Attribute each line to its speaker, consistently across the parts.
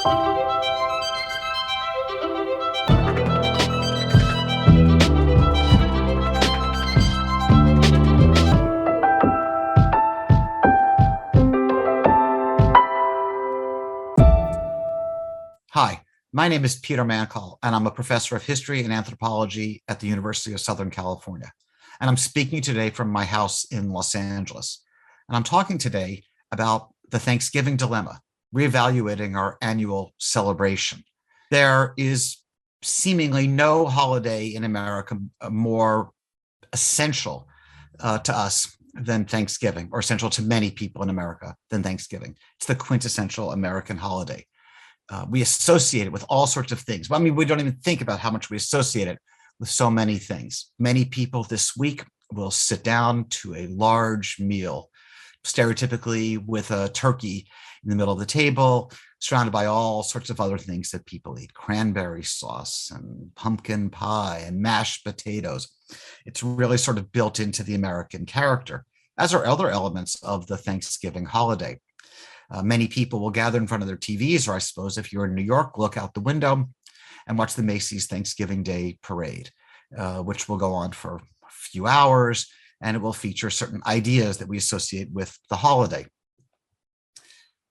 Speaker 1: Hi, my name is Peter Mancall, and I'm a professor of history and anthropology at the University of Southern California. And I'm speaking today from my house in Los Angeles. And I'm talking today about the Thanksgiving dilemma, reevaluating our annual celebration. There is seemingly no holiday in America more essential to us than Thanksgiving, or essential to many people in America than Thanksgiving. It's the quintessential American holiday. We associate it with all sorts of things. Well, I mean, we don't even think about how much we associate it with so many things. Many people this week will sit down to a large meal, stereotypically with a turkey in the middle of the table, surrounded by all sorts of other things that people eat: cranberry sauce and pumpkin pie and mashed potatoes. It's really sort of built into the American character, as are other elements of the Thanksgiving holiday. Many people will gather in front of their TVs, or I suppose if you're in New York, look out the window and watch the Macy's Thanksgiving Day Parade, which will go on for a few hours, and it will feature certain ideas that we associate with the holiday.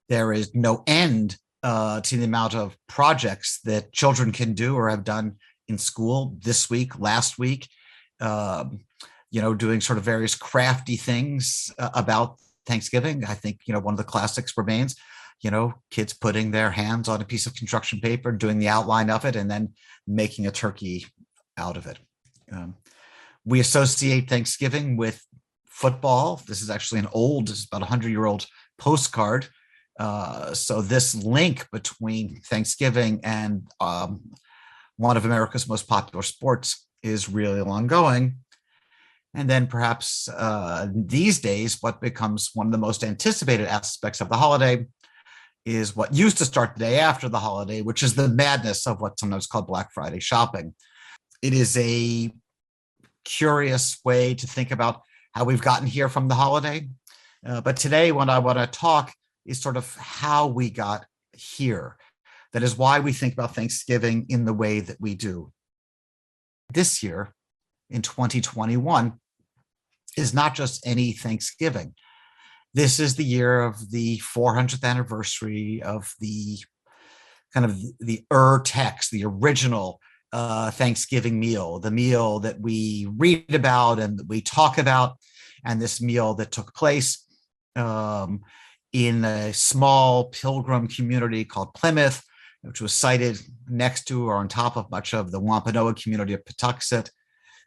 Speaker 1: There is no end to the amount of projects that children can do or have done in school this week, last week, doing sort of various crafty things about Thanksgiving. I think, one of the classics remains, kids putting their hands on a piece of construction paper, doing the outline of it, and then making a turkey out of it. We associate Thanksgiving with football. This is actually it's about a 100-year-old postcard. So this link between Thanksgiving and one of America's most popular sports is really long going. And then perhaps these days, what becomes one of the most anticipated aspects of the holiday is what used to start the day after the holiday, which is the madness of what's sometimes called Black Friday shopping. It is a curious way to think about how we've gotten here from the holiday. But today, what I want to talk is sort of how we got here. That is why we think about Thanksgiving in the way that we do. This year, in 2021, is not just any Thanksgiving. This is the year of the 400th anniversary of the kind of the text, the original Thanksgiving meal, the meal that we read about and that we talk about, and this meal that took place in a small pilgrim community called Plymouth, which was sited next to or on top of much of the Wampanoag community of Patuxet.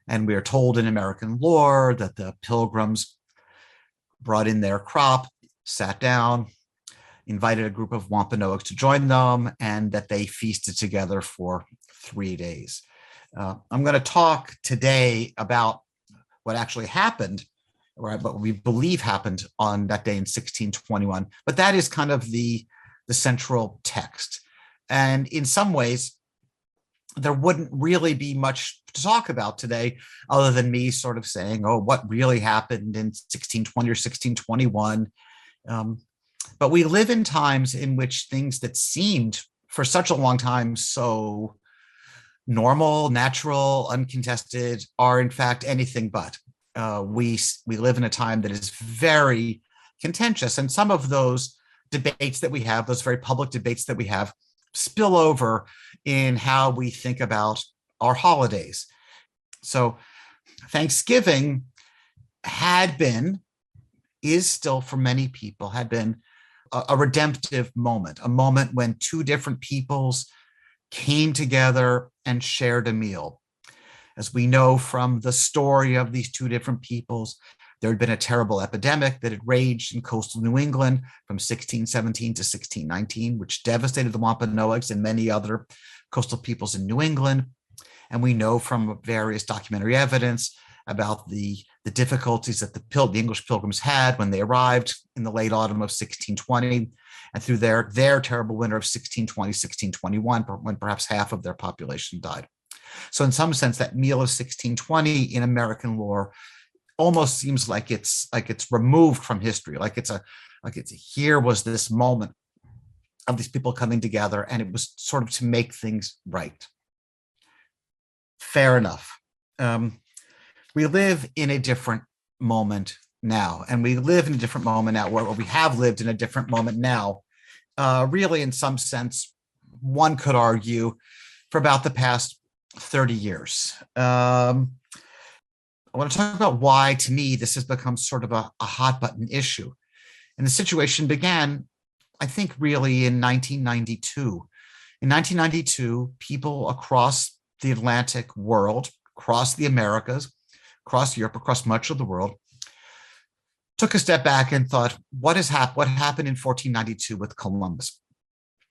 Speaker 1: And we are told in American lore that the Pilgrims brought in their crop, sat down, invited a group of Wampanoags to join them, and that they feasted together for 3 days. I'm going to talk today about what actually happened, or what we believe happened on that day in 1621. But that is kind of the central text. And in some ways, there wouldn't really be much to talk about today other than me sort of saying, oh, what really happened in 1620 or 1621. But we live in times in which things that seemed for such a long time so normal, natural, uncontested are in fact anything but. We live in a time that is very contentious, and some of those debates that we have, those very public debates that we have, spill over in how we think about our holidays. So Thanksgiving is still for many people, had been a redemptive moment, a moment when two different peoples came together and shared a meal. As we know from the story of these two different peoples, there had been a terrible epidemic that had raged in coastal New England from 1617 to 1619, which devastated the Wampanoags and many other coastal peoples in New England. And we know from various documentary evidence about the difficulties that the English Pilgrims had when they arrived in the late autumn of 1620, and through their terrible winter of 1620, 1621, when perhaps half of their population died. So in some sense, that meal of 1620 in American lore almost seems like it's removed from history, like here was this moment of these people coming together, and it was sort of to make things right. Fair enough. We live in a different moment now, and we live in a different moment now, where we have lived in a different moment now, really, in some sense, one could argue, for about the past 30 years. I want to talk about why, to me, this has become sort of a hot button issue. And the situation began, I think, really in 1992. In 1992, people across the Atlantic world, across the Americas, across Europe, across much of the world, took a step back and thought, what happened in 1492 with Columbus?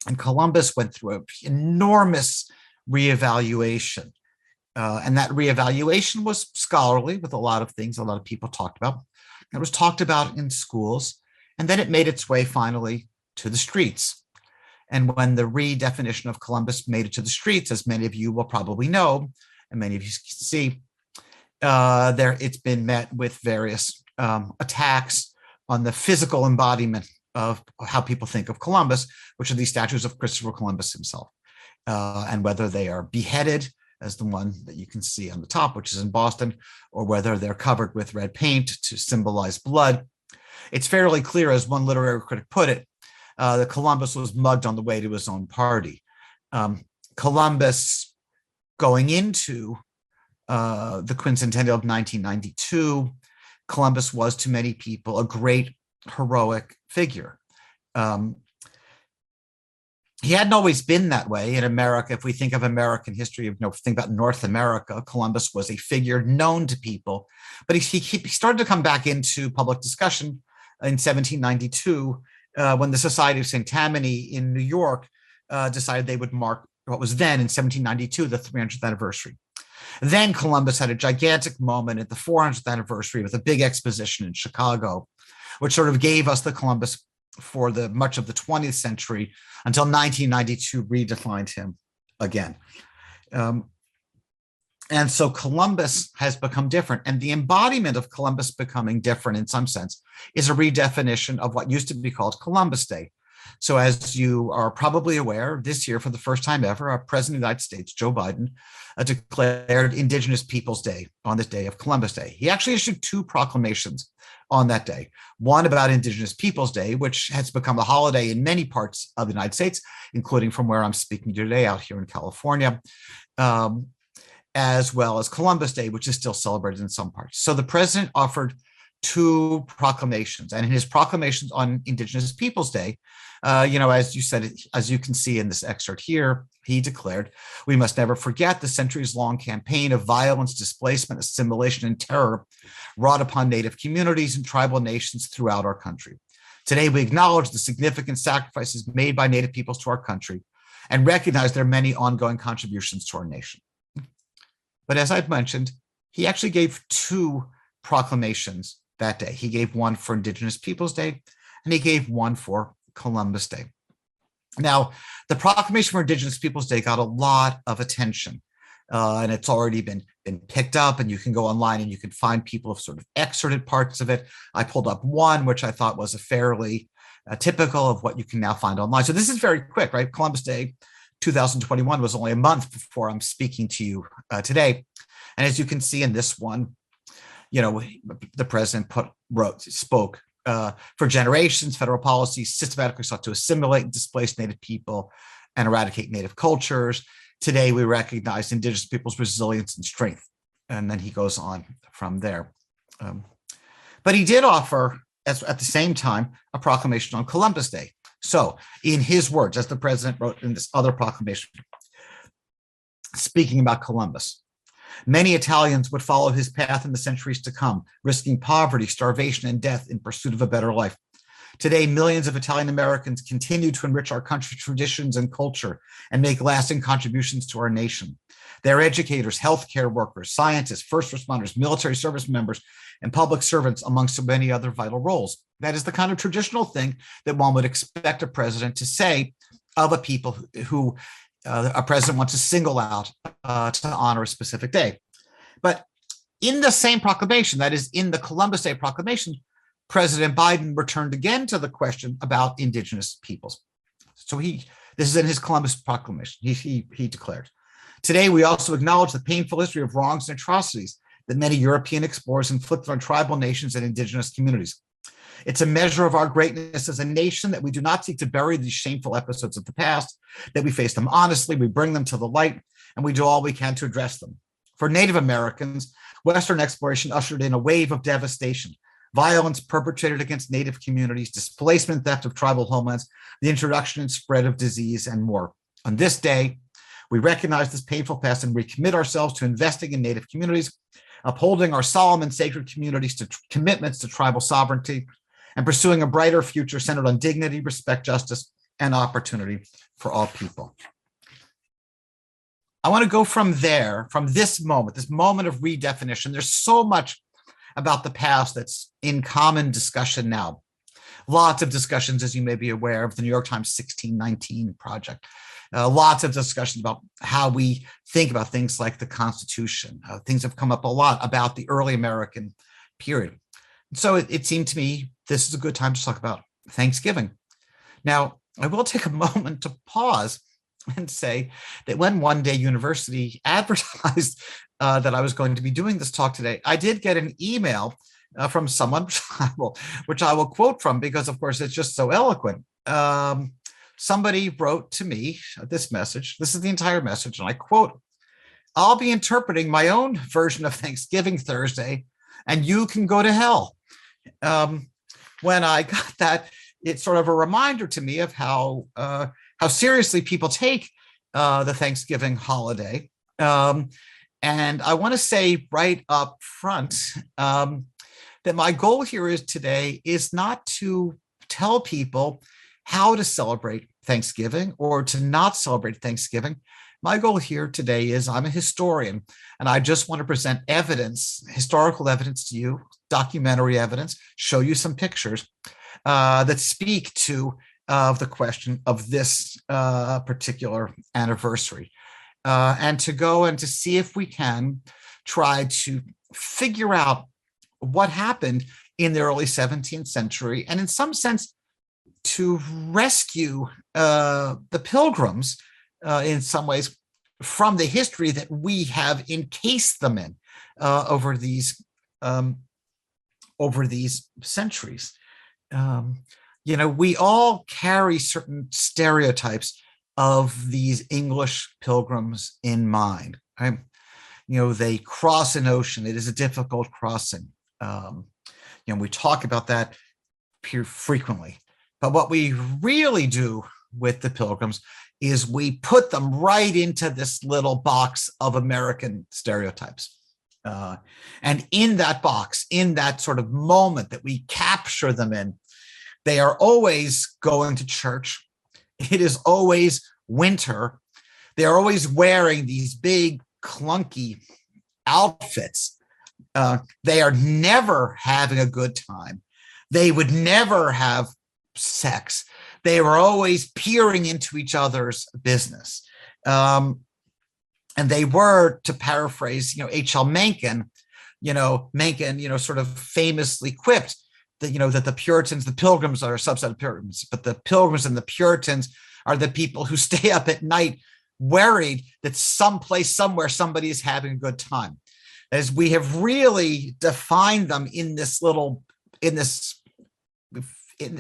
Speaker 1: And Columbus went through an enormous reevaluation. And that reevaluation was scholarly, with a lot of things a lot of people talked about. It was talked about in schools, and then it made its way finally to the streets. And when the redefinition of Columbus made it to the streets, as many of you will probably know, and many of you can see, it's been met with various attacks on the physical embodiment of how people think of Columbus, which are these statues of Christopher Columbus himself, and whether they are beheaded, as the one that you can see on the top, which is in Boston, or whether they're covered with red paint to symbolize blood. It's fairly clear, as one literary critic put it, that Columbus was mugged on the way to his own party. Columbus, going into the quincentennial of 1992, Columbus was, to many people, a great heroic figure. He hadn't always been that way in America. If we think of American history, think about North America, Columbus was a figure known to people, but he started to come back into public discussion in 1792, when the Society of St. Tammany in New York decided they would mark what was then, in 1792, the 300th anniversary. Then Columbus had a gigantic moment at the 400th anniversary with a big exposition in Chicago, which sort of gave us the Columbus for much of the 20th century, until 1992 redefined him again. And so Columbus has become different. And the embodiment of Columbus becoming different, in some sense, is a redefinition of what used to be called Columbus Day. So as you are probably aware, this year, for the first time ever, our President of the United States, Joe Biden, declared Indigenous Peoples Day on this day of Columbus Day. He actually issued two proclamations on that day. One about Indigenous Peoples Day, which has become a holiday in many parts of the United States, including from where I'm speaking today out here in California, as well as Columbus Day, which is still celebrated in some parts. So the president offered two proclamations, and in his proclamations on Indigenous Peoples Day, as you said, as you can see in this excerpt here, he declared, "We must never forget the centuries-long campaign of violence, displacement, assimilation, and terror wrought upon Native communities and tribal nations throughout our country. Today, we acknowledge the significant sacrifices made by Native peoples to our country and recognize their many ongoing contributions to our nation." But as I've mentioned, he actually gave two proclamations that day. He gave one for Indigenous Peoples Day, and he gave one for Columbus Day. Now, the proclamation for Indigenous Peoples Day got a lot of attention, and it's already been picked up, and you can go online and you can find people have sort of excerpted parts of it. I pulled up one, which I thought was a fairly typical of what you can now find online. So this is very quick, right? Columbus Day 2021 was only a month before I'm speaking to you today. And as you can see in this one, the president spoke, for generations, federal policy systematically sought to assimilate and displace Native people and eradicate Native cultures. Today, we recognize Indigenous people's resilience and strength. And then he goes on from there. But he did offer, at the same time, a proclamation on Columbus Day. So in his words, as the president wrote in this other proclamation, speaking about Columbus, "Many Italians would follow his path in the centuries to come, risking poverty, starvation, and death in pursuit of a better life. Today, millions of Italian Americans continue to enrich our country's traditions and culture and make lasting contributions to our nation. They're educators, healthcare workers, scientists, first responders, military service members, and public servants, among so many other vital roles." That is the kind of traditional thing that one would expect a president to say of a people who a president wants to single out to honor a specific day. But in the same proclamation, that is in the Columbus Day proclamation, President Biden returned again to the question about Indigenous peoples. So this is in his Columbus proclamation. He declared, "Today we also acknowledge the painful history of wrongs and atrocities that many European explorers inflicted on tribal nations and indigenous communities. It's a measure of our greatness as a nation that we do not seek to bury these shameful episodes of the past, that we face them honestly, we bring them to the light, and we do all we can to address them. For Native Americans, Western exploration ushered in a wave of devastation, violence perpetrated against Native communities, displacement, theft of tribal homelands, the introduction and spread of disease, and more. On this day, we recognize this painful past and recommit ourselves to investing in Native communities, upholding our solemn and sacred commitments to tribal sovereignty, and pursuing a brighter future centered on dignity, respect, justice, and opportunity for all people." I want to go from there, from this moment of redefinition. There's so much about the past that's in common discussion now. Lots of discussions, as you may be aware, of the New York Times 1619 Project. Lots of discussions about how we think about things like the Constitution. Things have come up a lot about the early American period. So it seemed to me this is a good time to talk about Thanksgiving. Now, I will take a moment to pause and say that when One Day University advertised that I was going to be doing this talk today, I did get an email from someone, which I will quote from because, of course, it's just so eloquent. Somebody wrote to me this message. This is the entire message, and I quote, "I'll be interpreting my own version of Thanksgiving Thursday, and you can go to hell." When I got that, it's sort of a reminder to me of how seriously people take the Thanksgiving holiday. And I want to say right up front that my goal here today is not to tell people how to celebrate Thanksgiving or to not celebrate Thanksgiving. My goal here today is I'm a historian, and I just want to present evidence, historical evidence to you, documentary evidence, show you some pictures that speak to the question of this particular anniversary, and to go and to see if we can try to figure out what happened in the early 17th century, and in some sense to rescue the Pilgrims in some ways from the history that we have encased them in over these centuries. We all carry certain stereotypes of these English pilgrims in mind. Right? They cross an ocean. It is a difficult crossing. We talk about that frequently. But what we really do with the Pilgrims is we put them right into this little box of American stereotypes. And in that box, in that sort of moment that we capture them in, they are always going to church. It is always winter. They are always wearing these big, clunky outfits. They are never having a good time. They would never have sex. They were always peering into each other's business. And they were, to paraphrase, H.L. Mencken, sort of famously quipped that, that the Puritans, the Pilgrims are a subset of Puritans, but the Pilgrims and the Puritans are the people who stay up at night worried that someplace, somewhere, somebody is having a good time. As we have really defined them in this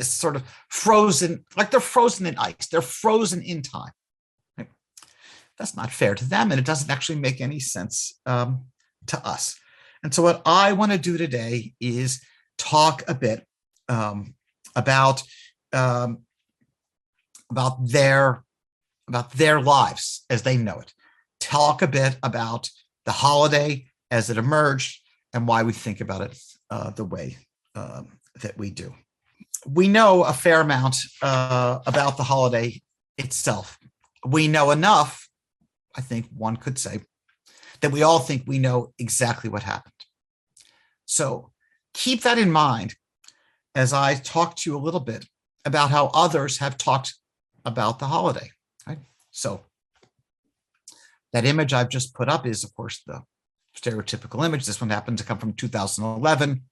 Speaker 1: sort of frozen, like they're frozen in ice, they're frozen in time. Right? That's not fair to them, and it doesn't actually make any sense to us. And so what I want to do today is talk a bit about their lives as they know it. Talk a bit about the holiday as it emerged and why we think about it the way that we do. We know a fair amount about the holiday itself. We know enough, I think one could say, that we all think we know exactly what happened. So keep that in mind as I talk to you a little bit about how others have talked about the holiday. Right? So that image I've just put up is, of course, the stereotypical image. This one happened to come from 2011,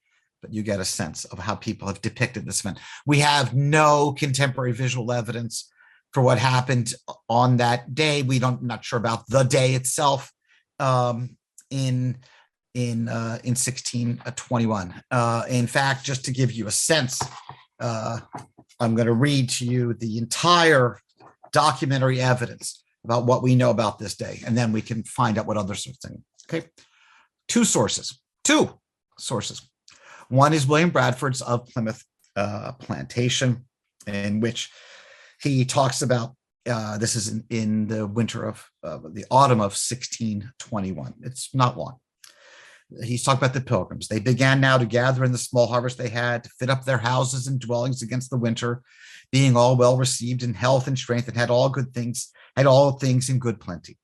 Speaker 1: but you get a sense of how people have depicted this event. We have no contemporary visual evidence for what happened on that day. Not sure about the day itself in 1621. In fact, just to give you a sense, I'm going to read to you the entire documentary evidence about what we know about this day, and then we can find out what others are saying. Okay, two sources. One is William Bradford's of Plymouth Plantation, in which he talks about this is in the winter of the autumn of 1621. It's not long. He's talking about the Pilgrims. They began now to gather in the small harvest they had, to fit up their houses and dwellings against the winter, being all well received in health and strength, and had all things in good plenty.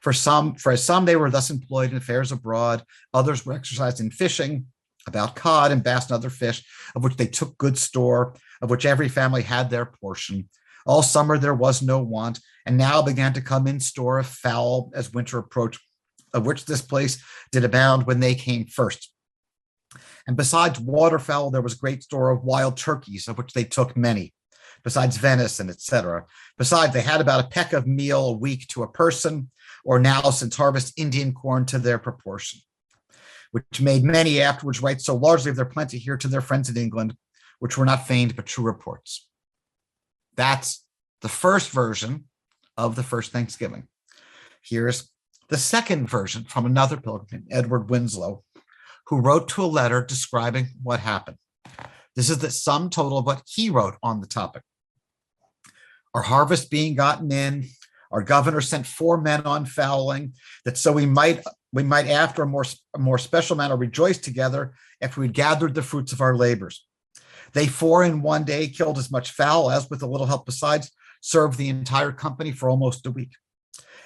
Speaker 1: For as some they were thus employed in affairs abroad, others were exercised in fishing, about cod and bass and other fish, of which they took good store, of which every family had their portion. All summer there was no want, and now began to come in store of fowl as winter approached, of which this place did abound when they came first. And besides waterfowl, there was great store of wild turkeys, of which they took many, besides venison, etc. Besides, they had about a peck of meal a week to a person, or now since harvest Indian corn to their proportion, which made many afterwards write so largely of their plenty here to their friends in England, which were not feigned but true reports. That's the first version of the first Thanksgiving. Here's the second version from another pilgrim, Edward Winslow, who wrote to a letter describing what happened. This is the sum total of what he wrote on the topic. Our harvest being gotten in, our governor sent 4 men on fowling, that so we might after a more special manner rejoice together after we'd gathered the fruits of our labors. They 4 in one day killed as much fowl as, with a little help besides, served the entire company for almost a week.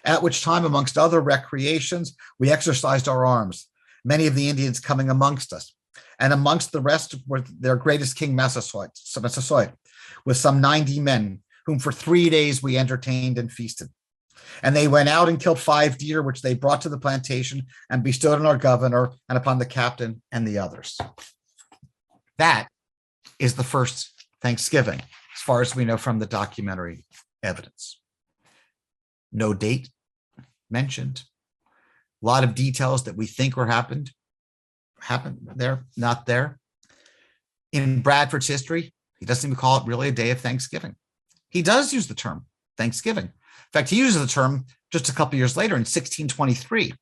Speaker 1: At which time, amongst other recreations, we exercised our arms, many of the Indians coming amongst us. And amongst the rest were their greatest king, Massasoit, with some 90 men, whom for 3 days we entertained and feasted. And they went out and killed 5 deer, which they brought to the plantation and bestowed on our governor and upon the captain and the others. That is the first Thanksgiving, as far as we know from the documentary evidence. No date mentioned. A lot of details that we think were happened there, not there. In Bradford's history, he doesn't even call it really a day of Thanksgiving. He does use the term Thanksgiving. In fact, he uses the term just a couple years later in 1623,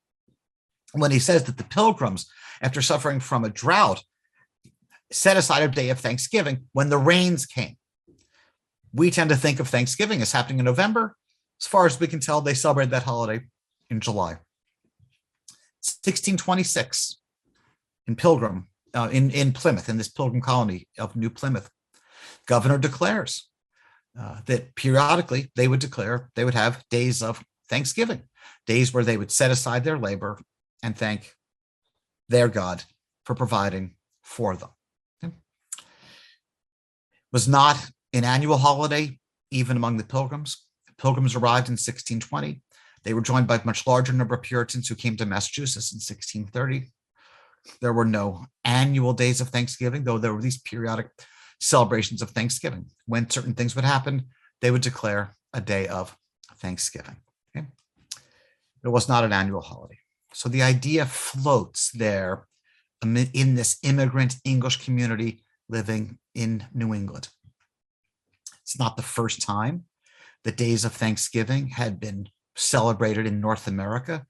Speaker 1: when he says that the Pilgrims, after suffering from a drought, set aside a day of Thanksgiving when the rains came. We tend to think of Thanksgiving as happening in November. As far as we can tell, they celebrated that holiday in July. 1626, in Plymouth, in this Pilgrim colony of New Plymouth, governor declares that periodically they would have days of Thanksgiving, days where they would set aside their labor and thank their God for providing for them. Okay. It was not an annual holiday, even among the Pilgrims. The Pilgrims arrived in 1620. They were joined by a much larger number of Puritans who came to Massachusetts in 1630. There were no annual days of Thanksgiving, though there were these periodic celebrations of Thanksgiving. When certain things would happen, they would declare a day of Thanksgiving. Okay? It was not an annual holiday. So the idea floats there in this immigrant English community living in New England. It's not the first time the days of Thanksgiving had been celebrated in North America.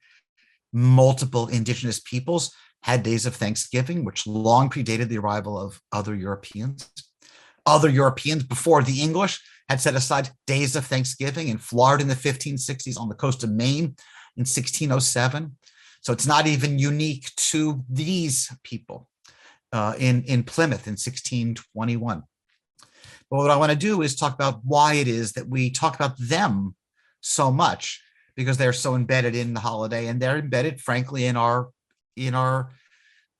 Speaker 1: Multiple indigenous peoples had days of Thanksgiving, which long predated the arrival of other Europeans. Other Europeans before the English had set aside days of Thanksgiving in Florida in the 1560s, on the coast of Maine in 1607. So it's not even unique to these people in Plymouth in 1621. But what I want to do is talk about why it is that we talk about them so much, because they're so embedded in the holiday, and they're embedded, frankly, in our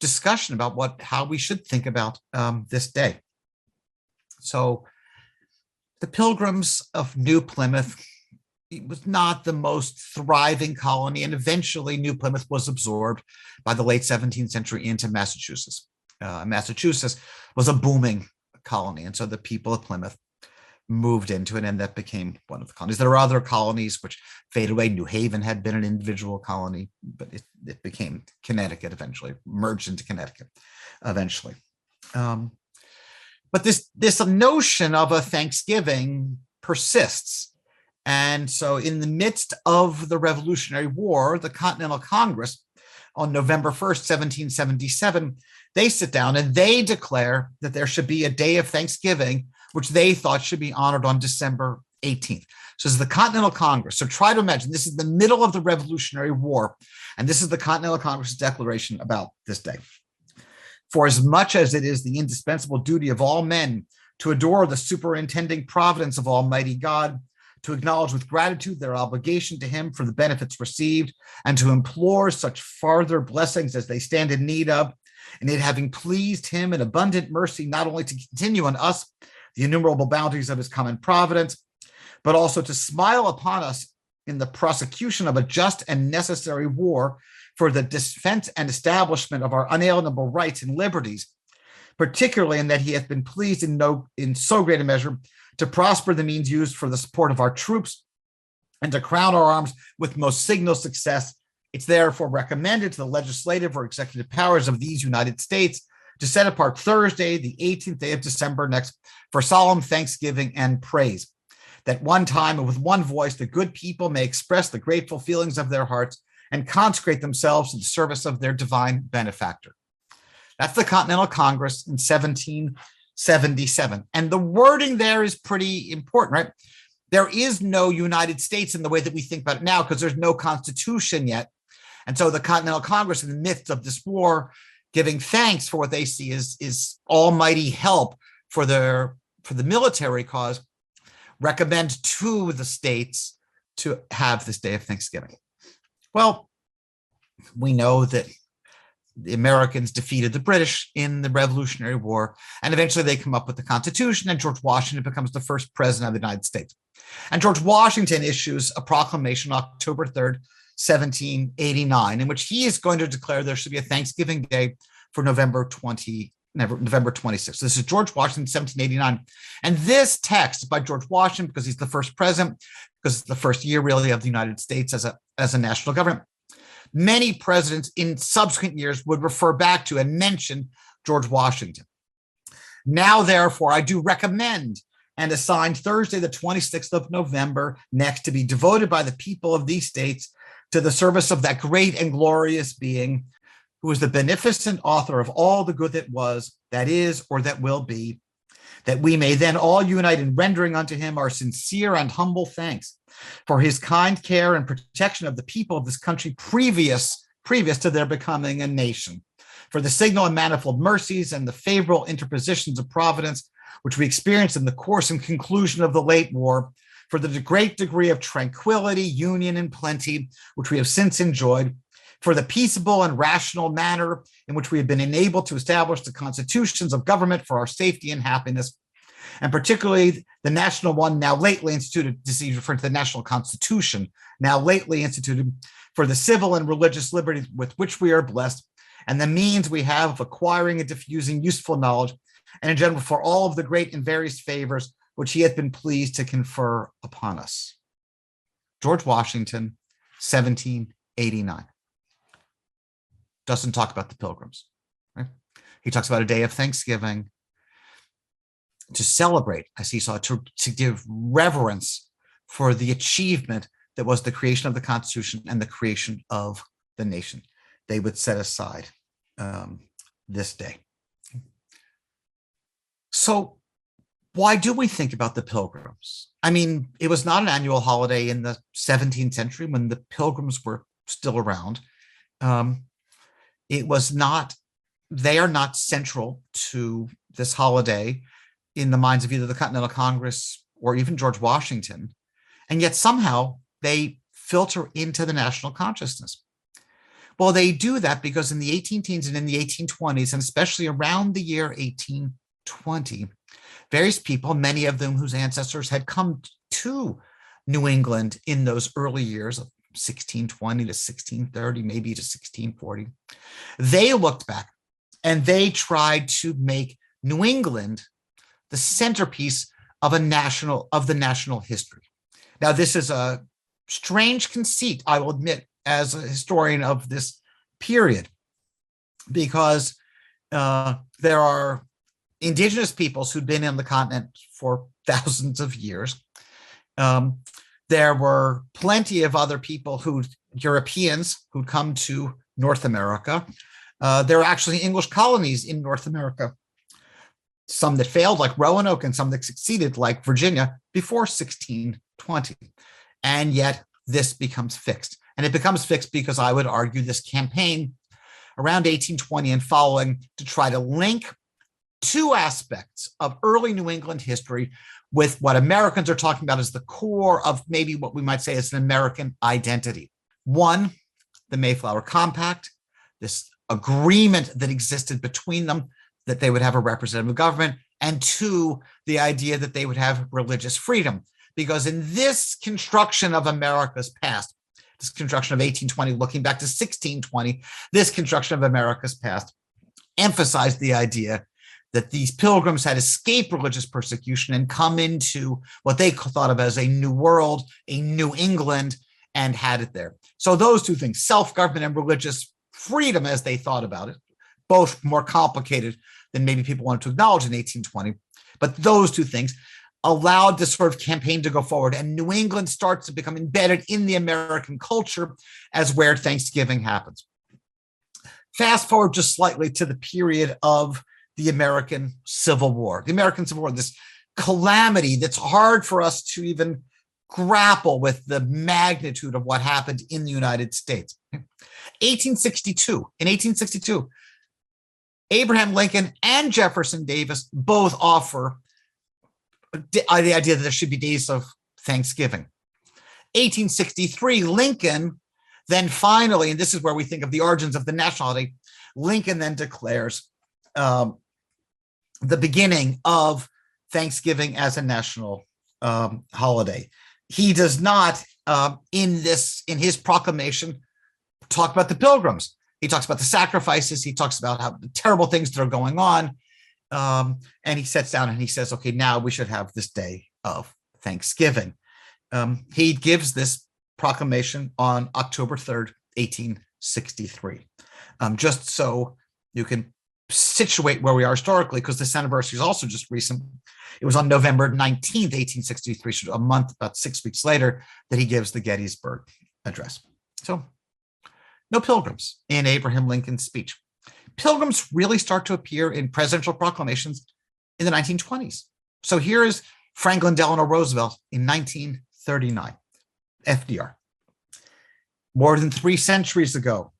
Speaker 1: discussion about how we should think about this day. So the Pilgrims of New Plymouth, it was not the most thriving colony, and eventually New Plymouth was absorbed by the late 17th century into Massachusetts. Massachusetts was a booming colony, and so the people of Plymouth moved into it, and that became one of the colonies. There are other colonies which fade away. New Haven had been an individual colony, but it became Connecticut eventually, merged into Connecticut eventually. But this notion of a Thanksgiving persists. And so in the midst of the Revolutionary War, the Continental Congress on November 1st, 1777, they sit down and they declare that there should be a day of Thanksgiving, which they thought should be honored on December 18th. So this is the Continental Congress. So try to imagine, this is the middle of the Revolutionary War, and this is the Continental Congress's declaration about this day. For as much as it is the indispensable duty of all men to adore the superintending providence of Almighty God, to acknowledge with gratitude their obligation to him for the benefits received, and to implore such farther blessings as they stand in need of, and it having pleased him in abundant mercy not only to continue on us the innumerable bounties of his common providence, but also to smile upon us in the prosecution of a just and necessary war for the defense and establishment of our unalienable rights and liberties, particularly in that he hath been pleased in so great a measure to prosper the means used for the support of our troops and to crown our arms with most signal success. It's therefore recommended to the legislative or executive powers of these United States to set apart Thursday, the 18th day of December next, for solemn thanksgiving and praise, that one time and with one voice the good people may express the grateful feelings of their hearts and consecrate themselves to the service of their divine benefactor. That's the Continental Congress in 1777. And the wording there is pretty important, right? There is no United States in the way that we think about it now because there's no constitution yet. And so the Continental Congress, in the midst of this war, giving thanks for what they see is almighty help for the military cause, recommend to the states to have this day of Thanksgiving. Well, we know that the Americans defeated the British in the Revolutionary War, and eventually they come up with the Constitution, and George Washington becomes the first president of the United States. And George Washington issues a proclamation October 3rd, 1789, in which he is going to declare there should be a Thanksgiving Day for November 26th. This is George Washington, 1789. And this text by George Washington, because he's the first president, because it's the first year really of the United States as a national government, many presidents in subsequent years would refer back to and mention George Washington. Now, therefore, I do recommend and assign Thursday, the 26th of November next to be devoted by the people of these states to the service of that great and glorious being who is the beneficent author of all the good that was, that is, or that will be, that we may then all unite in rendering unto him our sincere and humble thanks for his kind care and protection of the people of this country previous to their becoming a nation, for the signal and manifold mercies and the favorable interpositions of providence which we experienced in the course and conclusion of the late war, for the great degree of tranquility, union, and plenty which we have since enjoyed, for the peaceable and rational manner in which we have been enabled to establish the constitutions of government for our safety and happiness, and particularly the national one now lately instituted, this is referring to the national constitution, now lately instituted for the civil and religious liberties with which we are blessed, and the means we have of acquiring and diffusing useful knowledge, and in general for all of the great and various favors which he hath been pleased to confer upon us. George Washington, 1789. Doesn't talk about the Pilgrims, right? He talks about a day of Thanksgiving to celebrate, as he saw, to give reverence for the achievement that was the creation of the Constitution and the creation of the nation. They would set aside this day. So why do we think about the Pilgrims? I mean, it was not an annual holiday in the 17th century when the Pilgrims were still around. It was not, they are not central to this holiday in the minds of either the Continental Congress or even George Washington. And yet somehow they filter into the national consciousness. Well, they do that because in the 18 teens and in the 1820s, and especially around the year 1820, various people, many of them whose ancestors had come to New England in those early years of 1620 to 1630, maybe to 1640, they looked back and they tried to make New England the centerpiece of the national history. Now, this is a strange conceit, I will admit, as a historian of this period, because there are indigenous peoples who'd been on the continent for thousands of years. There were plenty of other people Europeans who'd come to North America. There were actually English colonies in North America, some that failed like Roanoke and some that succeeded like Virginia before 1620. And yet this becomes fixed. And it becomes fixed because I would argue this campaign around 1820 and following to try to link two aspects of early New England history with what Americans are talking about as the core of maybe what we might say is an American identity. One, the Mayflower Compact, this agreement that existed between them that they would have a representative government, and two, the idea that they would have religious freedom. Because in this construction of America's past, this construction of 1820, looking back to 1620, this construction of America's past emphasized the idea that these pilgrims had escaped religious persecution and come into what they thought of as a new world, a New England, and had it there. So those two things, self-government and religious freedom as they thought about it, both more complicated than maybe people wanted to acknowledge in 1820, but those two things allowed this sort of campaign to go forward, and New England starts to become embedded in the American culture as where Thanksgiving happens. Fast forward just slightly to the period of the American Civil War. The American Civil War, this calamity that's hard for us to even grapple with the magnitude of what happened in the United States. 1862, in 1862, Abraham Lincoln and Jefferson Davis both offer the idea that there should be days of Thanksgiving. 1863, Lincoln then finally, and this is where we think of the origins of the national holiday, Lincoln then declares the beginning of Thanksgiving as a national holiday. He does not, in his proclamation, talk about the Pilgrims. He talks about the sacrifices. He talks about how the terrible things that are going on. And he sits down and he says, okay, now we should have this day of Thanksgiving. He gives this proclamation on October 3rd, 1863. Just so you can situate where we are historically, because this anniversary is also just recent. It was on November 19th, 1863, so a month, about 6 weeks later, that he gives the Gettysburg Address. So no Pilgrims in Abraham Lincoln's speech. Pilgrims really start to appear in presidential proclamations in the 1920s. So here is Franklin Delano Roosevelt in 1939, FDR. More than 3 centuries ago,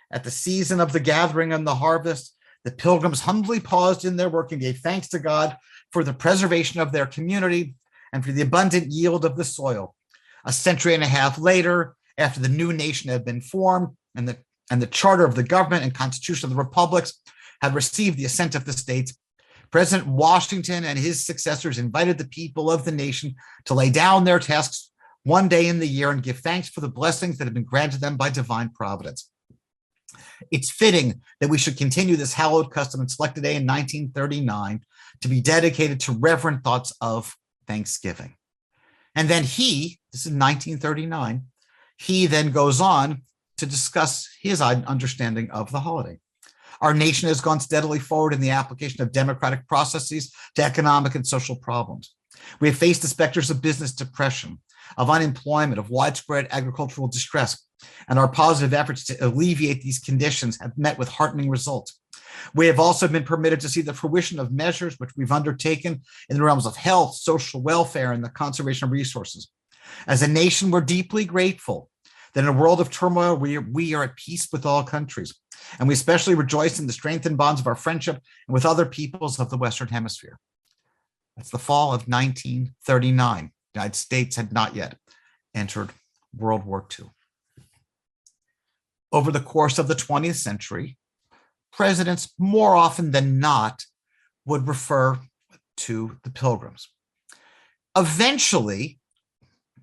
Speaker 1: at the season of the gathering and the harvest, the Pilgrims humbly paused in their work and gave thanks to God for the preservation of their community and for the abundant yield of the soil. A century and a half later, after the new nation had been formed and the charter of the government and constitution of the republics had received the assent of the states, President Washington and his successors invited the people of the nation to lay down their tasks one day in the year and give thanks for the blessings that have been granted them by divine providence. It's fitting that we should continue this hallowed custom and select a day in 1939 to be dedicated to reverent thoughts of Thanksgiving. And then this is 1939, he then goes on to discuss his understanding of the holiday. Our nation has gone steadily forward in the application of democratic processes to economic and social problems. We have faced the specters of business depression, of unemployment, of widespread agricultural distress, and our positive efforts to alleviate these conditions have met with heartening results. We have also been permitted to see the fruition of measures which we've undertaken in the realms of health, social welfare, and the conservation of resources. As a nation, we're deeply grateful that in a world of turmoil, we are at peace with all countries, and we especially rejoice in the strengthened bonds of our friendship and with other peoples of the Western Hemisphere. That's the fall of 1939. The United States had not yet entered World War II. Over the course of the 20th century, presidents more often than not would refer to the Pilgrims. Eventually,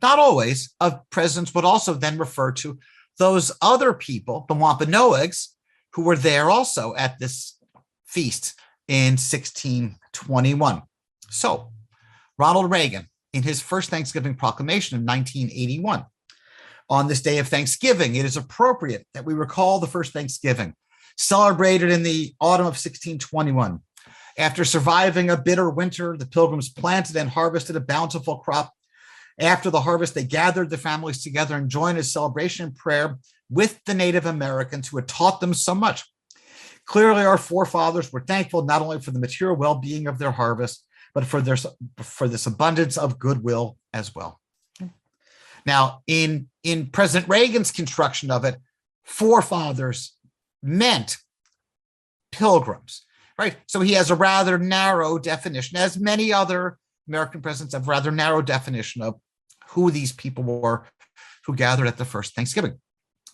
Speaker 1: not always, presidents would also then refer to those other people, the Wampanoags, who were there also at this feast in 1621. So Ronald Reagan, in his first Thanksgiving proclamation of 1981, on this day of Thanksgiving, it is appropriate that we recall the first Thanksgiving, celebrated in the autumn of 1621. After surviving a bitter winter, the Pilgrims planted and harvested a bountiful crop. After the harvest, they gathered their families together and joined a celebration and prayer with the Native Americans who had taught them so much. Clearly, our forefathers were thankful not only for the material well-being of their harvest, but for this abundance of goodwill as well. Now, in President Reagan's construction of it, forefathers meant pilgrims, right? So he has a rather narrow definition, as many other American presidents have a rather narrow definition of who these people were who gathered at the first Thanksgiving.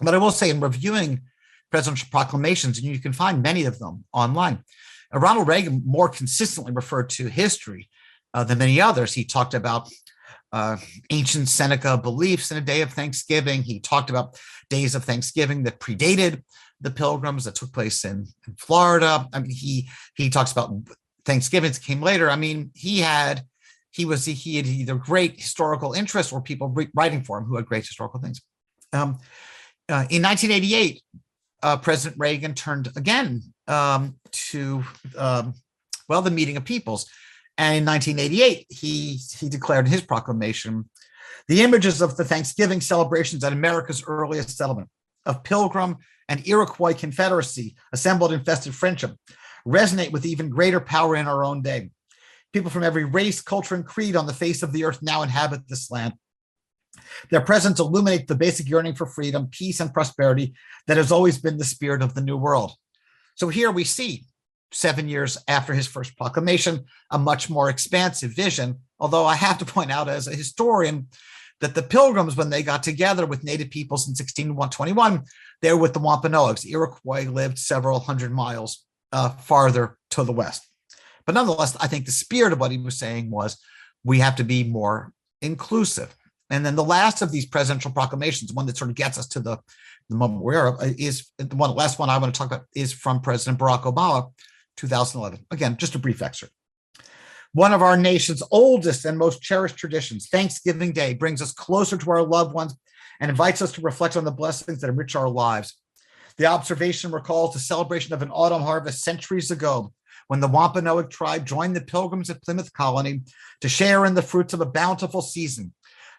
Speaker 1: But I will say, in reviewing presidential proclamations, and you can find many of them online, Ronald Reagan more consistently referred to history than many others. He talked about ancient Seneca beliefs in a day of Thanksgiving. He talked about days of Thanksgiving that predated the Pilgrims that took place in Florida. I mean, he talks about Thanksgivings came later. I mean, he had either great historical interest or people writing for him who had great historical things. In 1988, President Reagan turned again to the meeting of peoples. And in 1988, he declared in his proclamation, the images of the Thanksgiving celebrations at America's earliest settlement, of Pilgrim and Iroquois confederacy assembled in festive friendship, resonate with even greater power in our own day. People from every race, culture, and creed on the face of the earth now inhabit this land. Their presence illuminates the basic yearning for freedom, peace, and prosperity that has always been the spirit of the New World. So here we see, 7 years after his first proclamation, a much more expansive vision, although I have to point out as a historian that the Pilgrims, when they got together with Native peoples in 1621, they were with the Wampanoags. The Iroquois lived several hundred miles farther to the west. But nonetheless, I think the spirit of what he was saying was we have to be more inclusive. And then the last of these presidential proclamations, one that sort of gets us to the moment we're is the last one I want to talk about is from President Barack Obama, 2011. Again, just a brief excerpt. One of our nation's oldest and most cherished traditions, Thanksgiving Day, brings us closer to our loved ones and invites us to reflect on the blessings that enrich our lives. The observation recalls the celebration of an autumn harvest centuries ago, when the Wampanoag tribe joined the Pilgrims at Plymouth Colony to share in the fruits of a bountiful season.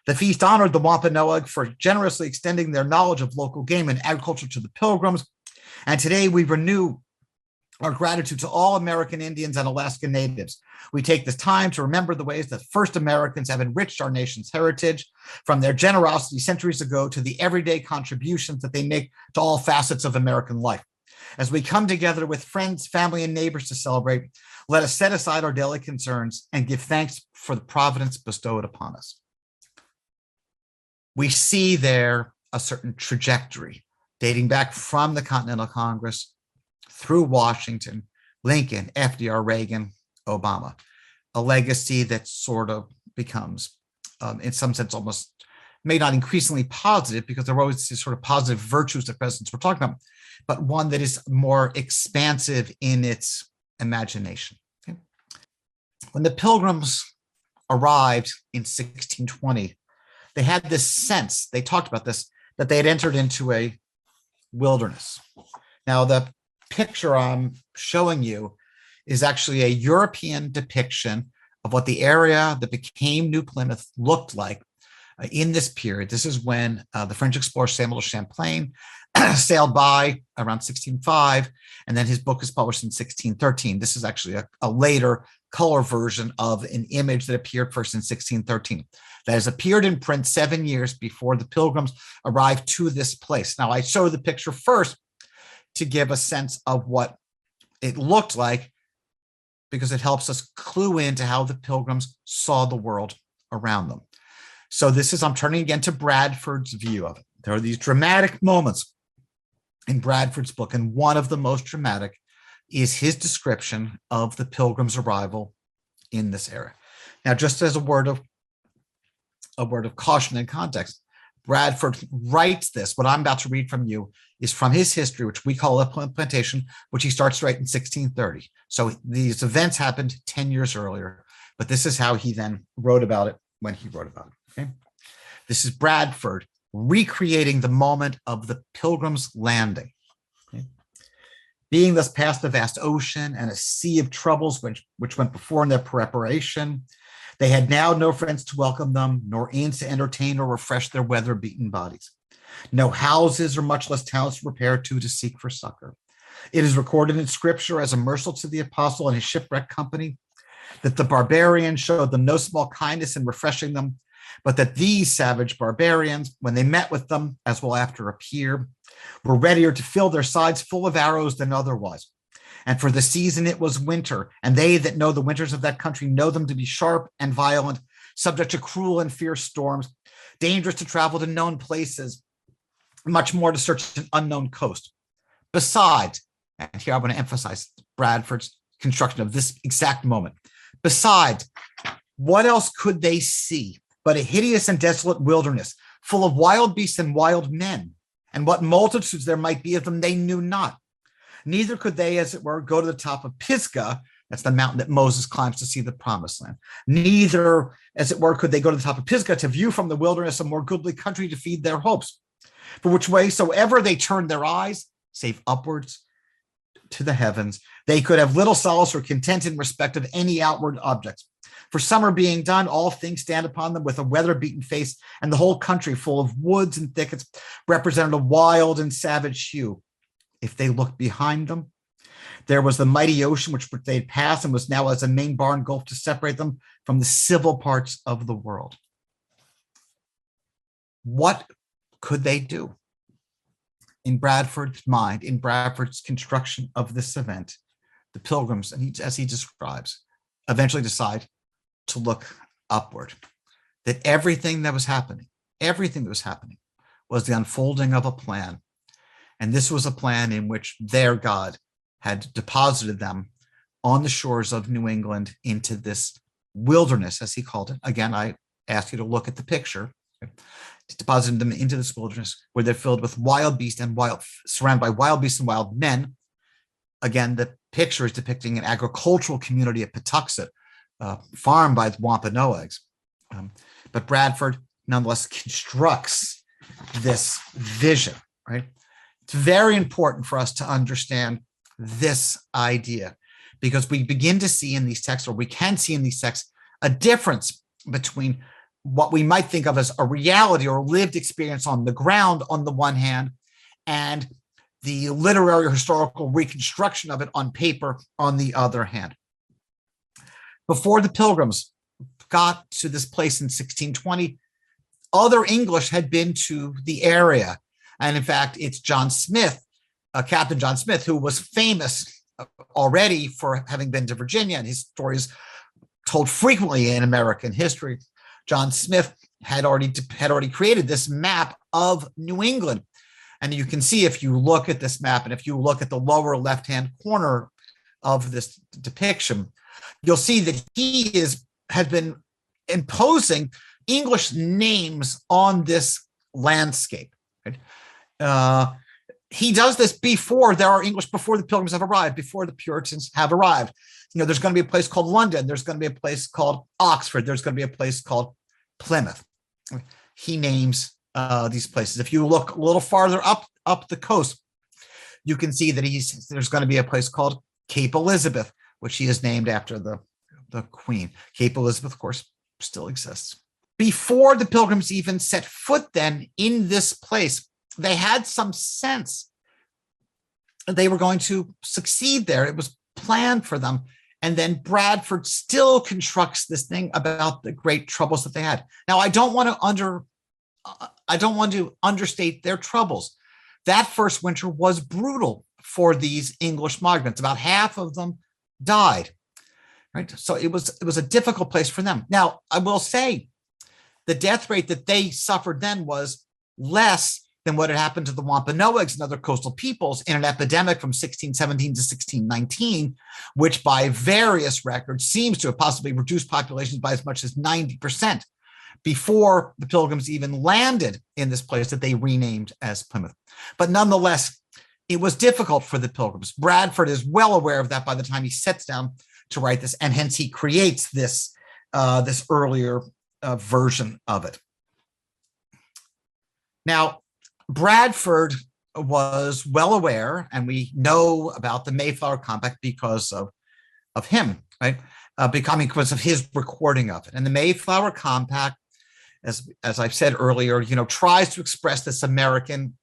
Speaker 1: The feast honored the Wampanoag for generously extending their knowledge of local game and agriculture to the Pilgrims. And today we renew our gratitude to all American Indians and Alaska Natives. We take this time to remember the ways that first Americans have enriched our nation's heritage, from their generosity centuries ago to the everyday contributions that they make to all facets of American life. As we come together with friends, family, and neighbors to celebrate, let us set aside our daily concerns and give thanks for the providence bestowed upon us. We see there a certain trajectory dating back from the Continental Congress through Washington, Lincoln, FDR, Reagan, Obama, a legacy that sort of becomes, in some sense, almost may not increasingly positive, because there are always these sort of positive virtues that presidents were talking about, but one that is more expansive in its imagination. Okay? When the Pilgrims arrived in 1620, they had this sense, they talked about this, that they had entered into a wilderness. Now, the picture I'm showing you is actually a European depiction of what the area that became New Plymouth looked like in this period. This is when the French explorer Samuel de Champlain sailed by around 1605, and then his book is published in 1613. This is actually a later color version of an image that appeared first in 1613. That has appeared in print 7 years before the Pilgrims arrived to this place. Now, I show the picture first to give a sense of what it looked like, because it helps us clue into how the Pilgrims saw the world around them. So this is, I'm turning again to Bradford's view of it. There are these dramatic moments in Bradford's book, and one of the most dramatic is his description of the Pilgrims' arrival in this area. Now, just as a word of caution and context, Bradford writes this. What I'm about to read from you is from his history, which we call a plantation, which he starts to write in 1630. So these events happened 10 years earlier. But this is how he then wrote about it when he wrote about it. Okay? This is Bradford recreating the moment of the Pilgrims' landing. Okay? Being thus past the vast ocean and a sea of troubles which went before in their preparation, they had now no friends to welcome them, nor inns to entertain or refresh their weather-beaten bodies. No houses or much less towns to repair to seek for succor. It is recorded in Scripture as a mercy to the apostle and his shipwrecked company that the barbarians showed them no small kindness in refreshing them, but that these savage barbarians, when they met with them, as will after appear, were readier to fill their sides full of arrows than otherwise. And for the season it was winter, and they that know the winters of that country know them to be sharp and violent, subject to cruel and fierce storms, dangerous to travel to known places, much more to search an unknown coast. Besides, and here I want to emphasize Bradford's construction of this exact moment. Besides, what else could they see but a hideous and desolate wilderness, full of wild beasts and wild men? And what multitudes there might be of them they knew not. Neither could they, as it were, go to the top of Pisgah, that's the mountain that Moses climbs to see the promised land. Neither, as it were, could they go to the top of Pisgah to view from the wilderness a more goodly country to feed their hopes. For which way soever they turned their eyes, save upwards to the heavens, they could have little solace or content in respect of any outward objects. For summer being done, all things stand upon them with a weather-beaten face, and the whole country full of woods and thickets represented a wild and savage hue. If they looked behind them, there was the mighty ocean which they had passed and was now as a main barren gulf to separate them from the civil parts of the world. What could they do? In Bradford's mind, in Bradford's construction of this event, the Pilgrims, and as he describes, eventually decide to look upward. That everything that was happening was the unfolding of a plan. And this was a plan in which their God had deposited them on the shores of New England into this wilderness, as he called it. Again, I ask you to look at the picture. Deposited them into this wilderness where they're filled with wild beasts and surrounded by wild beasts and wild men. Again, the picture is depicting an agricultural community at Patuxet, farmed by the Wampanoags. But Bradford nonetheless constructs this vision, right? It's very important for us to understand this idea because we begin to see in these texts, or we can see in these texts, a difference between what we might think of as a reality or lived experience on the ground on the one hand, and the literary or historical reconstruction of it on paper on the other hand. Before the Pilgrims got to this place in 1620, other English had been to the area. And in fact, it's John Smith, Captain John Smith, who was famous already for having been to Virginia, and his story is told frequently in American history. John Smith had already created this map of New England. And you can see if you look at this map and if you look at the lower left-hand corner of this depiction, you'll see that he has been imposing English names on this landscape. Right? He does this before there are English, before the Pilgrims have arrived, before the Puritans have arrived. There's going to be a place called London. There's going to be a place called Oxford. There's going to be a place called Plymouth. He names these places. If you look a little farther up the coast, you can see that there's going to be a place called Cape Elizabeth, which he is named after the Queen. Cape Elizabeth, of course, still exists. Before the Pilgrims even set foot then in this place, they had some sense that they were going to succeed there. It was planned for them. And then Bradford still constructs this thing about the great troubles that they had. Now, I don't want to understate their troubles. That first winter was brutal for these English migrants. About half of them died. Right? So it was a difficult place for them. Now, I will say the death rate that they suffered then was less than what had happened to the Wampanoags and other coastal peoples in an epidemic from 1617 to 1619, which by various records seems to have possibly reduced populations by as much as 90% before the Pilgrims even landed in this place that they renamed as Plymouth. But nonetheless, it was difficult for the Pilgrims. Bradford is well aware of that by the time he sets down to write this, and hence he creates this this earlier version of it. Now, Bradford was well aware, and we know about the Mayflower Compact because of him, right? Because of his recording of it. And the Mayflower Compact, as I've said earlier, tries to express this American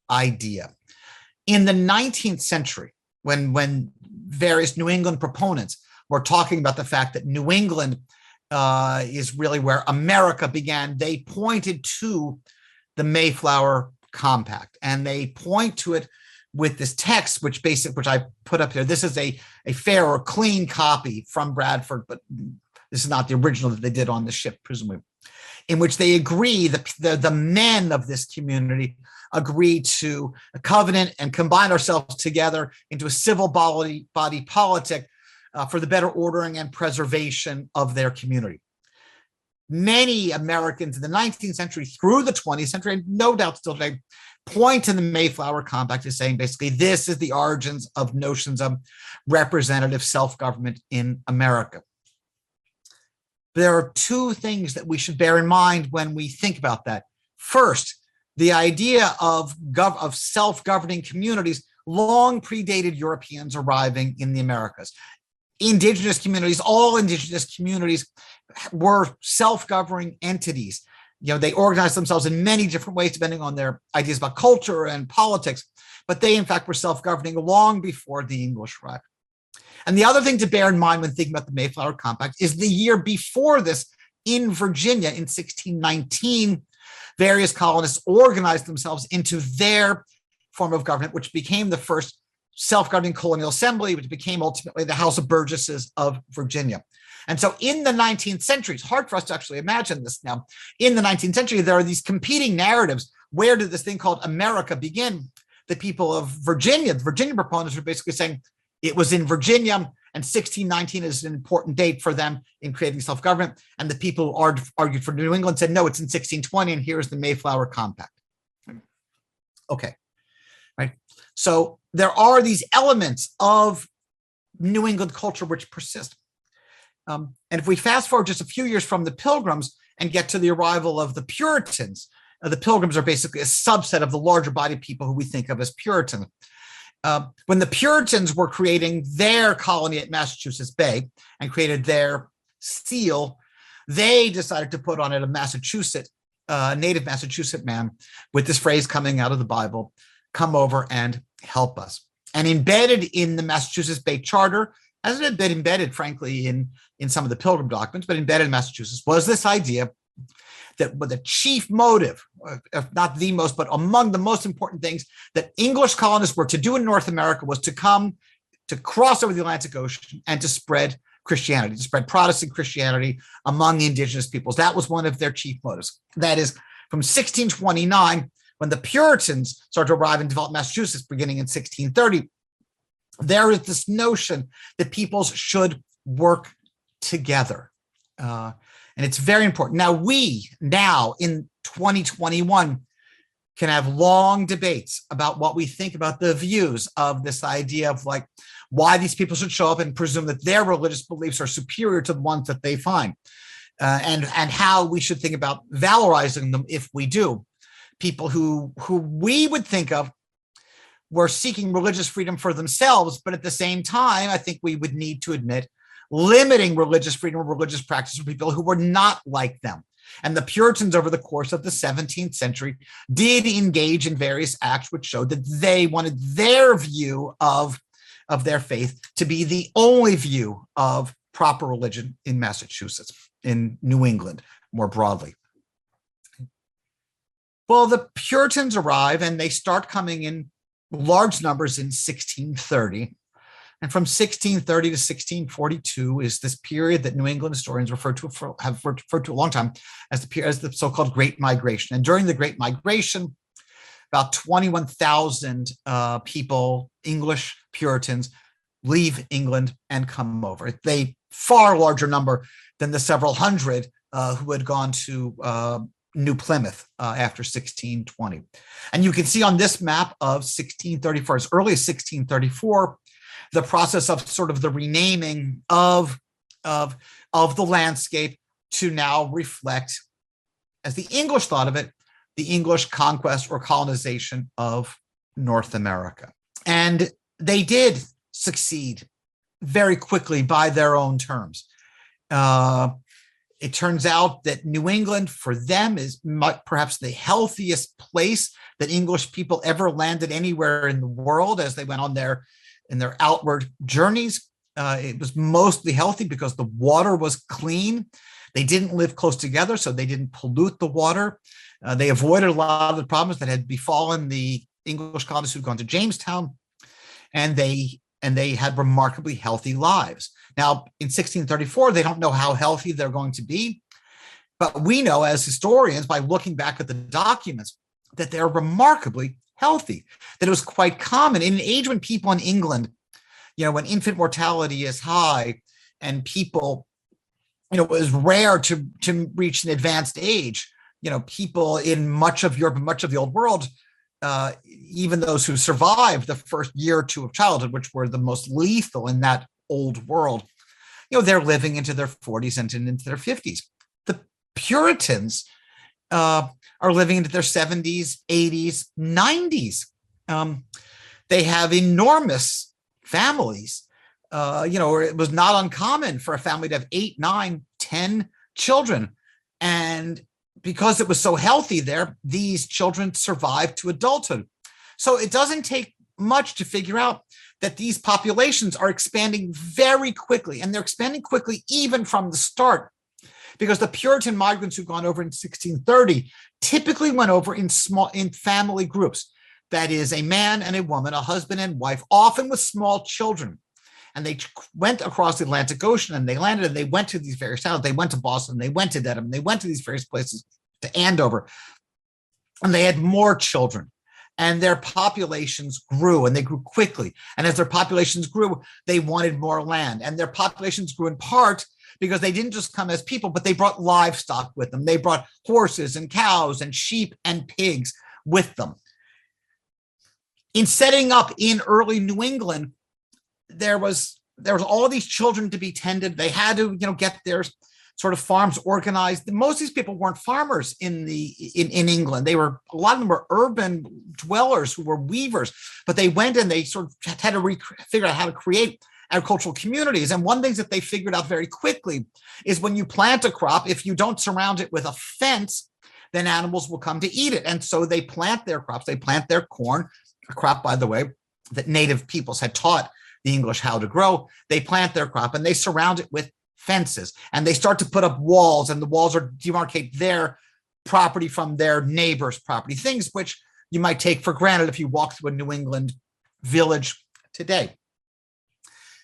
Speaker 1: idea. In the 19th century, when various New England proponents were talking about the fact that New England is really where America began, they pointed to the Mayflower Compact, and they point to it with this text, which I put up here. This is a fair or clean copy from Bradford, but this is not the original that they did on the ship, presumably, in which they agree, the men of this community agree to a covenant and combine ourselves together into a civil body politic for the better ordering and preservation of their community. Many Americans in the 19th century through the 20th century, and no doubt still today, point to the Mayflower Compact as saying basically this is the origins of notions of representative self-government in America. There are two things that we should bear in mind when we think about that. First, the idea of self-governing communities long predated Europeans arriving in the Americas. Indigenous communities, all indigenous communities were self-governing entities. They organized themselves in many different ways depending on their ideas about culture and politics, but they in fact were self-governing long before the English arrived. And the other thing to bear in mind when thinking about the Mayflower Compact is the year before this in Virginia in 1619, various colonists organized themselves into their form of government, which became the first self-governing colonial assembly, which became ultimately the House of Burgesses of Virginia. And so in the 19th century, it's hard for us to actually imagine this now. In the 19th century, there are these competing narratives. Where did this thing called America begin? The people of Virginia, the Virginia proponents, were basically saying it was in Virginia, and 1619 is an important date for them in creating self-government. And the people who argued for New England said, no, it's in 1620, and here's the Mayflower Compact. Okay, right? So there are these elements of New England culture which persist. And if we fast forward just a few years from the Pilgrims and get to the arrival of the Puritans, the Pilgrims are basically a subset of the larger body of people who we think of as Puritan. When the Puritans were creating their colony at Massachusetts Bay and created their seal, they decided to put on it a native Massachusetts man with this phrase coming out of the Bible, "Come over and help us." And embedded in the Massachusetts Bay Charter, as it had been embedded, frankly, in some of the Pilgrim documents, but embedded in Massachusetts, was this idea that the chief motive, if not the most, but among the most important things that English colonists were to do in North America was to cross over the Atlantic Ocean and to spread Christianity, to spread Protestant Christianity among indigenous peoples. That was one of their chief motives. That is, from 1629, when the Puritans started to arrive and develop Massachusetts, beginning in 1630, there is this notion that peoples should work together. And it's very important. We in 2021 can have long debates about what we think about the views of this idea of why these people should show up and presume that their religious beliefs are superior to the ones that they find, and how we should think about valorizing them if we do. People who we would think of were seeking religious freedom for themselves, but at the same time, I think we would need to admit limiting religious freedom or religious practice for people who were not like them. And the Puritans over the course of the 17th century did engage in various acts which showed that they wanted their view of their faith to be the only view of proper religion in Massachusetts, in New England more broadly. Well, the Puritans arrive and they start coming in large numbers in 1630. And from 1630 to 1642 is this period that New England historians have referred to a long time as the so-called Great Migration. And during the Great Migration, about 21,000 people, English Puritans, leave England and come over. It's a far larger number than the several hundred who had gone to New Plymouth after 1620. And you can see on this map of 1634, as early as 1634, the process of sort of the renaming of the landscape, to now reflect, as the English thought of it, the English conquest or colonization of North America. And they did succeed very quickly by their own terms. It turns out that New England for them is perhaps the healthiest place that English people ever landed anywhere in the world as they went on in their outward journeys. It was mostly healthy because the water was clean. They didn't live close together, so they didn't pollute the water. They avoided a lot of the problems that had befallen the English colonists who'd gone to Jamestown, and they had remarkably healthy lives. Now, in 1634, they don't know how healthy they're going to be, but we know as historians, by looking back at the documents, that they're remarkably healthy, that it was quite common in an age when people in England, when infant mortality is high and people, it was rare to reach an advanced age. People in much of Europe and much of the old world, even those who survived the first year or two of childhood, which were the most lethal in that old world, they're living into their 40s and into their 50s. The Puritans are living into their 70s, 80s, 90s. They have enormous families. It was not uncommon for a family to have 8, 9, 10 children. And because it was so healthy there, these children survived to adulthood. So it doesn't take much to figure out that these populations are expanding very quickly, and they're expanding quickly even from the start, because the Puritan migrants who've gone over in 1630 typically went over in family groups. That is, a man and a woman, a husband and wife, often with small children. And they went across the Atlantic Ocean, and they landed, and they went to these various towns. They went to Boston, they went to Dedham, they went to these various places, to Andover, and they had more children. And their populations grew, and they grew quickly. And as their populations grew, they wanted more land. And their populations grew in part because they didn't just come as people, but they brought livestock with them. They brought horses and cows and sheep and pigs with them. In setting up in early New England, there was all these children to be tended. They had to, get their sort of farms organized. Most of these people weren't farmers in England. A lot of them were urban dwellers who were weavers, but they went and they sort of had to figure out how to create agricultural communities. And one thing that they figured out very quickly is when you plant a crop, if you don't surround it with a fence, then animals will come to eat it. And so they plant their crops. They plant their corn, a crop, by the way, that native peoples had taught the English how to grow. They plant their crop and they surround it with fences, and they start to put up walls, and the walls are demarcate their property from their neighbor's property, things which you might take for granted if you walk through a New England village today.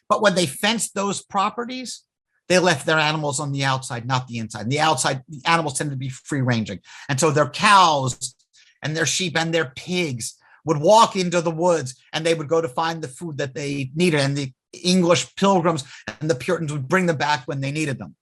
Speaker 1: But when they fenced those properties, they left their animals on the outside, not the inside. And the outside, the animals tended to be free ranging. And so their cows and their sheep and their pigs would walk into the woods, and they would go to find the food that they needed. And the English Pilgrims and the Puritans would bring them back when they needed them.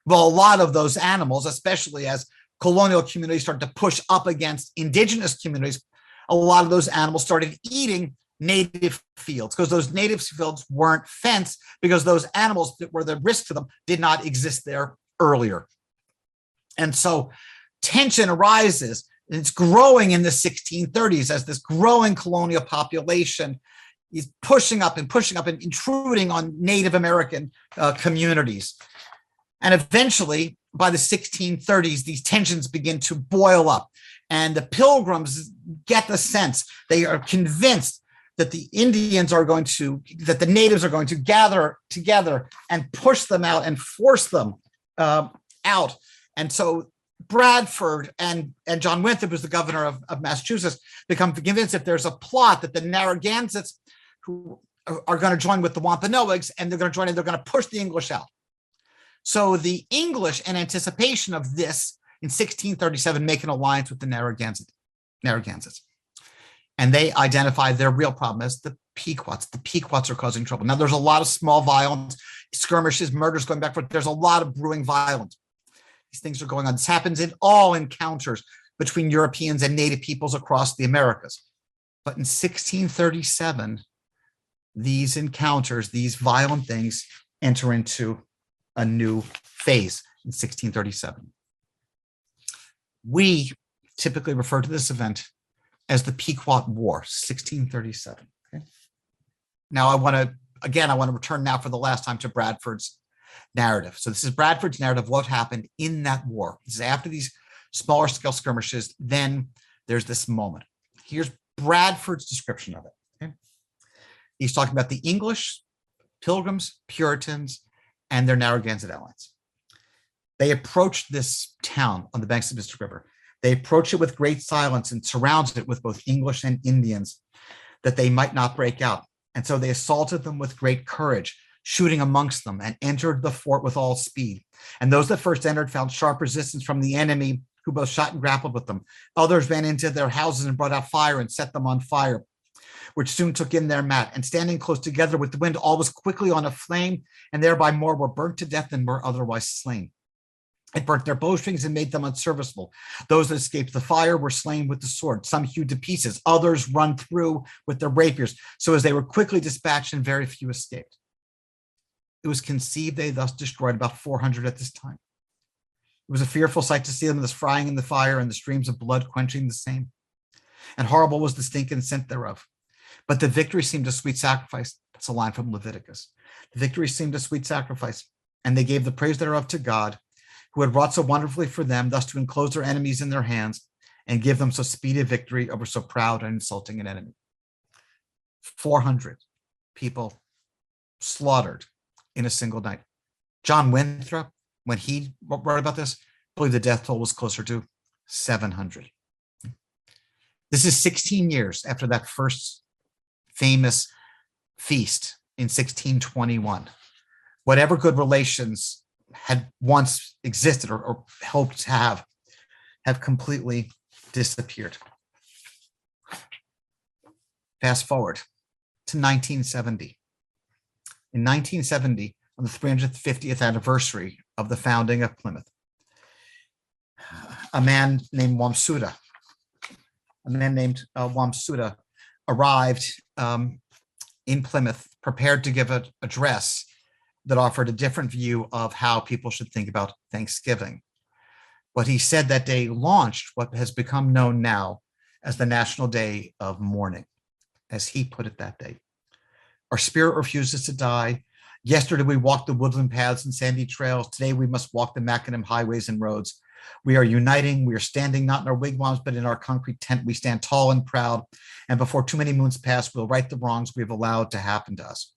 Speaker 1: Well, a lot of those animals, especially as colonial communities started to push up against indigenous communities, a lot of those animals started eating native fields, because those native fields weren't fenced, because those animals that were the risk to them did not exist there earlier. And so tension arises. It's growing in the 1630s as this growing colonial population is pushing up and intruding on Native American communities. And eventually, by the 1630s, these tensions begin to boil up. And the Pilgrims get the sense, they are convinced that the natives are going to gather together and push them out and force them out. And so Bradford and John Winthrop, who's the governor of Massachusetts, become convinced that there's a plot that the Narragansetts, who are going to join with the Wampanoags, and they're going to join and they're going to push the English out. So the English, in anticipation of this, in 1637, make an alliance with the Narragansetts. And they identify their real problem as the Pequots. The Pequots are causing trouble. Now, there's a lot of small violence, skirmishes, murders going back and forth. There's a lot of brewing violence. These things are going on. This happens in all encounters between Europeans and native peoples across the Americas. But in 1637, these encounters, these violent things, enter into a new phase. in 1637. We typically refer to this event as the Pequot War, 1637. Okay? Now I want to return now for the last time to Bradford's narrative. So this is Bradford's narrative of what happened in that war. This is after these smaller scale skirmishes. Then there's this moment. Here's Bradford's description of it. Okay? He's talking about the English, Pilgrims, Puritans, and their Narragansett allies. They approached this town on the banks of the Mystic River. They approached it with great silence and surrounded it with both English and Indians that they might not break out. And so they assaulted them with great courage, shooting amongst them, and entered the fort with all speed. And those that first entered found sharp resistance from the enemy, who both shot and grappled with them. Others ran into their houses and brought out fire and set them on fire, which soon took in their mat. And standing close together with the wind, all was quickly on a flame, and thereby more were burnt to death than were otherwise slain. It burnt their bowstrings and made them unserviceable. Those that escaped the fire were slain with the sword, some hewed to pieces, others run through with their rapiers, so as they were quickly dispatched and very few escaped. It was conceived they thus destroyed about 400 at this time. It was a fearful sight to see them thus frying in the fire and the streams of blood quenching the same. And horrible was the stink and scent thereof. But the victory seemed a sweet sacrifice. That's a line from Leviticus. The victory seemed a sweet sacrifice, and they gave the praise thereof to God, who had wrought so wonderfully for them, thus to enclose their enemies in their hands and give them so speedy victory over so proud and insulting an enemy. 400 people slaughtered in a single night. John Winthrop, when he wrote about this, I believe the death toll was closer to 700. This is 16 years after that first famous feast in 1621. Whatever good relations had once existed or hoped to have completely disappeared. Fast forward to 1970. In 1970, on the 350th anniversary of the founding of Plymouth, a man named Wamsuta arrived in Plymouth, prepared to give an address that offered a different view of how people should think about Thanksgiving. What he said that day launched what has become known now as the National Day of Mourning, as he put it that day. Our spirit refuses to die. Yesterday we walked the woodland paths and sandy trails. Today we must walk the macadam highways and roads. We are uniting. We are standing not in our wigwams, but in our concrete tent. We stand tall and proud. And before too many moons pass, we'll right the wrongs we have allowed to happen to us.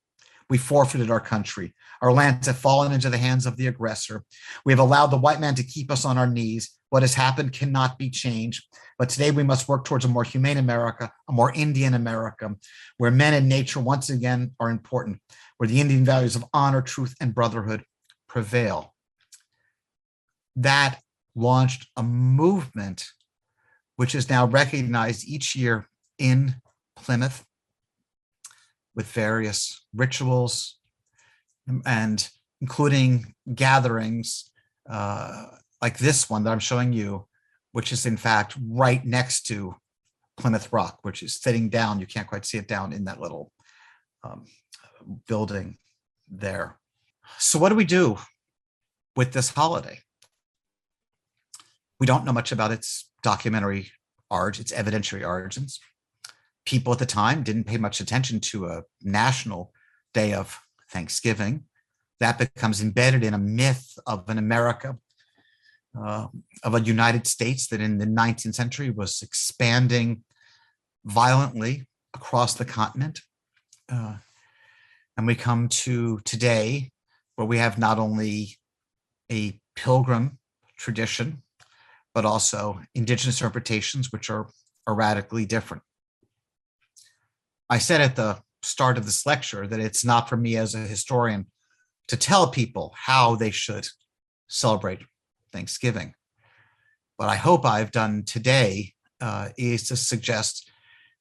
Speaker 1: We forfeited our country. Our lands have fallen into the hands of the aggressor. We have allowed the white man to keep us on our knees. What has happened cannot be changed. But today we must work towards a more humane America, a more Indian America, where men and nature once again are important, where the Indian values of honor, truth, and brotherhood prevail. That launched a movement which is now recognized each year in Plymouth with various rituals and including gatherings like this one that I'm showing you, which is in fact right next to Plymouth Rock, which is sitting down. You can't quite see it down in that little building there. So what do we do with this holiday? We don't know much about its documentary origins, its evidentiary origins. People at the time didn't pay much attention to a national day of Thanksgiving. That becomes embedded in a myth of an America, of a United States that in the 19th century was expanding violently across the continent. And we come to today where we have not only a pilgrim tradition, but also indigenous interpretations, which are radically different. I said at the start of this lecture that it's not for me as a historian to tell people how they should celebrate Thanksgiving. What I hope I've done today is to suggest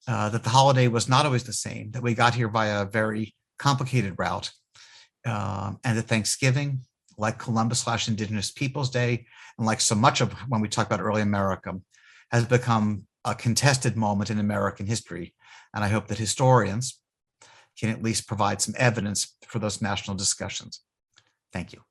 Speaker 1: that the holiday was not always the same, that we got here via a very complicated route, and that Thanksgiving, like Columbus/Indigenous Peoples Day, and like so much of when we talk about early America, has become a contested moment in American history. And I hope that historians can at least provide some evidence for those national discussions. Thank you.